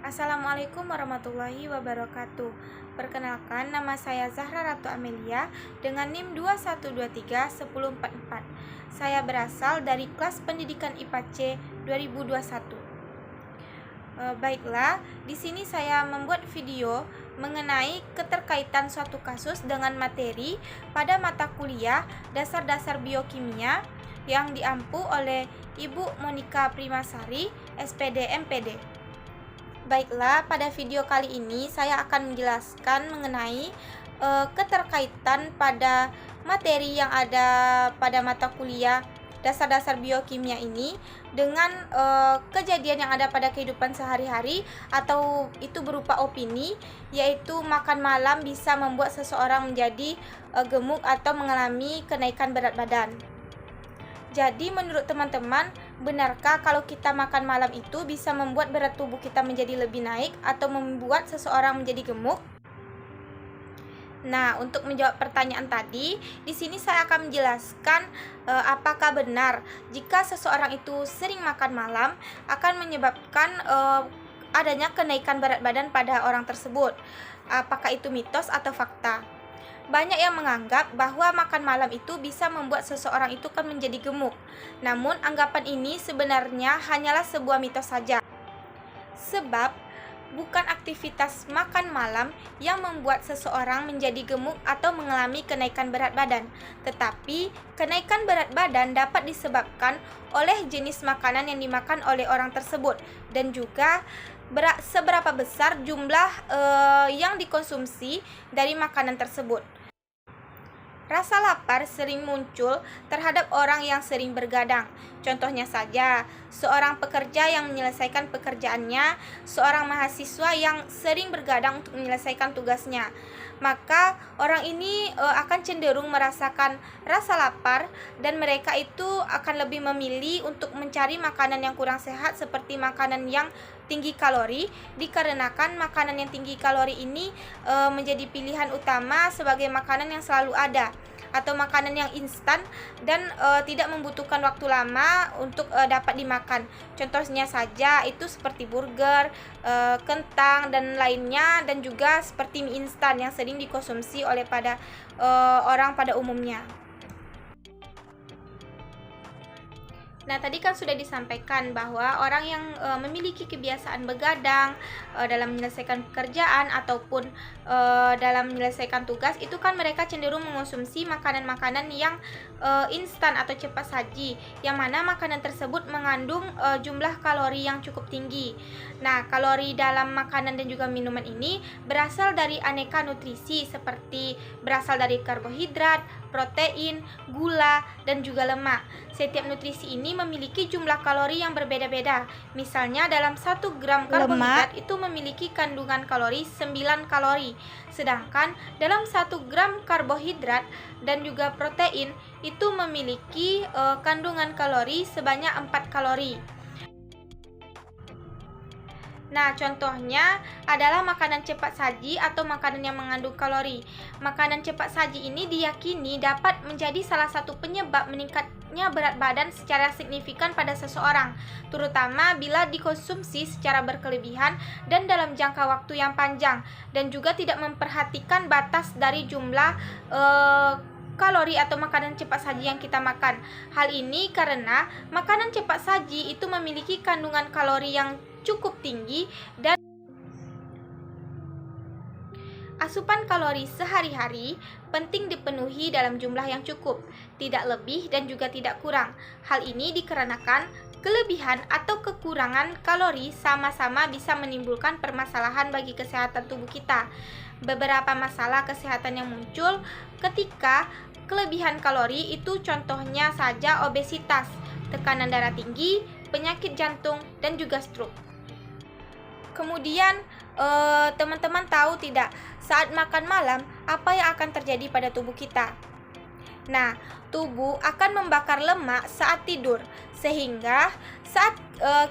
Assalamualaikum warahmatullahi wabarakatuh. Perkenalkan, nama saya Zahra Ratu Amelia dengan NIM 21231044. Saya berasal dari kelas pendidikan IPA C 2021. Baiklah, di sini saya membuat video mengenai keterkaitan suatu kasus dengan materi pada mata kuliah Dasar-Dasar Biokimia yang diampu oleh Ibu Monika Primasari, SPD MPD. Baiklah, pada video kali ini saya akan menjelaskan mengenai keterkaitan pada materi yang ada pada mata kuliah Dasar-Dasar Biokimia ini dengan kejadian yang ada pada kehidupan sehari-hari, atau itu berupa opini, yaitu makan malam bisa membuat seseorang menjadi gemuk atau mengalami kenaikan berat badan. Jadi menurut teman-teman, benarkah kalau kita makan malam itu bisa membuat berat tubuh kita menjadi lebih naik atau membuat seseorang menjadi gemuk? Nah, untuk menjawab pertanyaan tadi, di sini saya akan menjelaskan apakah benar jika seseorang itu sering makan malam akan menyebabkan adanya kenaikan berat badan pada orang tersebut. Apakah itu mitos atau fakta? Banyak yang menganggap bahwa makan malam itu bisa membuat seseorang itu kan menjadi gemuk. Namun anggapan ini sebenarnya hanyalah sebuah mitos saja. Sebab bukan aktivitas makan malam yang membuat seseorang menjadi gemuk atau mengalami kenaikan berat badan, tetapi kenaikan berat badan dapat disebabkan oleh jenis makanan yang dimakan oleh orang tersebut dan juga seberapa besar jumlah yang dikonsumsi dari makanan tersebut. Rasa lapar sering muncul terhadap orang yang sering bergadang. Contohnya saja, seorang pekerja yang menyelesaikan pekerjaannya, seorang mahasiswa yang sering bergadang untuk menyelesaikan tugasnya. Maka orang ini akan cenderung merasakan rasa lapar dan mereka itu akan lebih memilih untuk mencari makanan yang kurang sehat seperti makanan yang tinggi kalori, dikarenakan makanan yang tinggi kalori ini menjadi pilihan utama sebagai makanan yang selalu ada atau makanan yang instan dan tidak membutuhkan waktu lama untuk dapat dimakan. Contohnya saja itu seperti burger, kentang dan lainnya, dan juga seperti mie instan yang sering dikonsumsi oleh orang pada umumnya. Nah, tadi kan sudah disampaikan bahwa orang yang memiliki kebiasaan begadang dalam menyelesaikan pekerjaan ataupun dalam menyelesaikan tugas, itu kan mereka cenderung mengonsumsi makanan-makanan yang instan atau cepat saji, yang mana makanan tersebut mengandung jumlah kalori yang cukup tinggi. Nah, kalori dalam makanan dan juga minuman ini berasal dari aneka nutrisi seperti berasal dari karbohidrat, protein, gula, dan juga lemak. Setiap nutrisi ini memiliki jumlah kalori yang berbeda-beda. Misalnya dalam 1 gram karbohidrat itu memiliki kandungan kalori 9 kalori. Sedangkan dalam 1 gram karbohidrat dan juga protein itu memiliki kandungan kalori sebanyak 4 kalori. Nah, contohnya adalah makanan cepat saji atau makanan yang mengandung kalori. Makanan cepat saji ini diyakini dapat menjadi salah satu penyebab meningkatnya berat badan secara signifikan pada seseorang, terutama bila dikonsumsi secara berkelebihan dan dalam jangka waktu yang panjang, dan juga tidak memperhatikan batas dari jumlah kalori atau makanan cepat saji yang kita makan. Hal ini karena makanan cepat saji itu memiliki kandungan kalori yang cukup tinggi dan asupan kalori sehari-hari penting dipenuhi dalam jumlah yang cukup, tidak lebih dan juga tidak kurang. Hal ini dikarenakan kelebihan atau kekurangan kalori sama-sama bisa menimbulkan permasalahan bagi kesehatan tubuh kita. Beberapa masalah kesehatan yang muncul ketika kelebihan kalori itu contohnya saja obesitas, tekanan darah tinggi, penyakit jantung, dan juga stroke. Kemudian teman-teman tahu tidak, saat makan malam apa yang akan terjadi pada tubuh kita? Nah, tubuh akan membakar lemak saat tidur, sehingga saat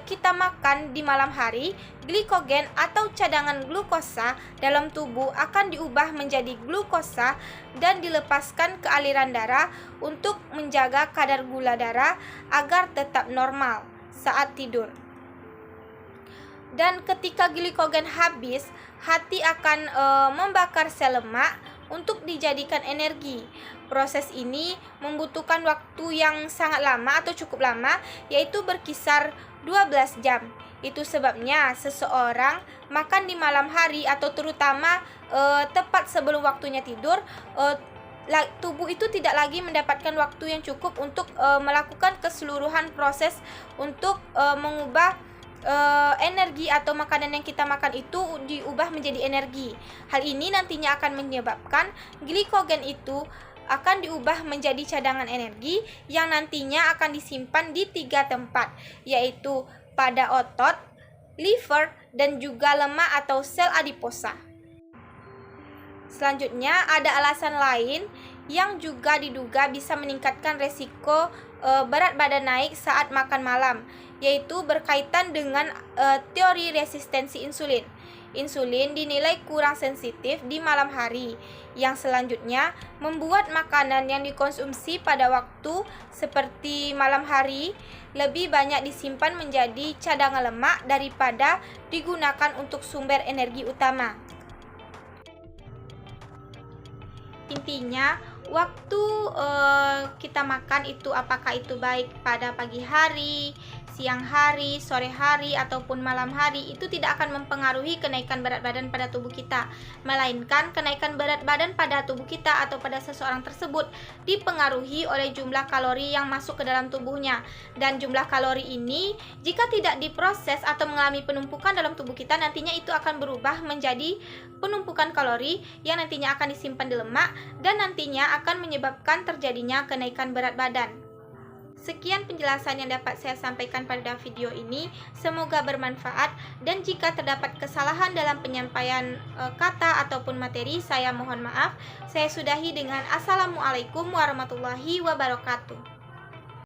kita makan di malam hari, glikogen atau cadangan glukosa dalam tubuh akan diubah menjadi glukosa dan dilepaskan ke aliran darah untuk menjaga kadar gula darah agar tetap normal saat tidur. Dan ketika glikogen habis, hati akan membakar sel lemak untuk dijadikan energi. Proses ini membutuhkan waktu yang sangat lama atau cukup lama, yaitu berkisar 12 jam. Itu sebabnya seseorang makan di malam hari atau terutama tepat sebelum waktunya tidur, tubuh itu tidak lagi mendapatkan waktu yang cukup untuk melakukan keseluruhan proses untuk mengubah energi atau makanan yang kita makan itu diubah menjadi energi. Hal ini nantinya akan menyebabkan glikogen itu akan diubah menjadi cadangan energi yang nantinya akan disimpan di 3 tempat, yaitu pada otot, liver, dan juga lemak atau sel adiposa. Selanjutnya ada alasan lain yang juga diduga bisa meningkatkan resiko berat badan naik saat makan malam, yaitu berkaitan dengan teori resistensi insulin. Insulin dinilai kurang sensitif di malam hari, yang selanjutnya membuat makanan yang dikonsumsi pada waktu seperti malam hari lebih banyak disimpan menjadi cadangan lemak daripada digunakan untuk sumber energi utama. Intinya, waktu kita makan itu apakah itu baik pada pagi hari, siang hari, sore hari, ataupun malam hari, itu tidak akan mempengaruhi kenaikan berat badan pada tubuh kita, melainkan kenaikan berat badan pada tubuh kita atau pada seseorang tersebut dipengaruhi oleh jumlah kalori yang masuk ke dalam tubuhnya. Dan jumlah kalori ini jika tidak diproses atau mengalami penumpukan dalam tubuh kita, nantinya itu akan berubah menjadi penumpukan kalori yang nantinya akan disimpan di lemak dan nantinya akan menyebabkan terjadinya kenaikan berat badan. Sekian penjelasan yang dapat saya sampaikan pada video ini, semoga bermanfaat, dan jika terdapat kesalahan dalam penyampaian kata ataupun materi, saya mohon maaf. Saya sudahi dengan Assalamualaikum warahmatullahi wabarakatuh.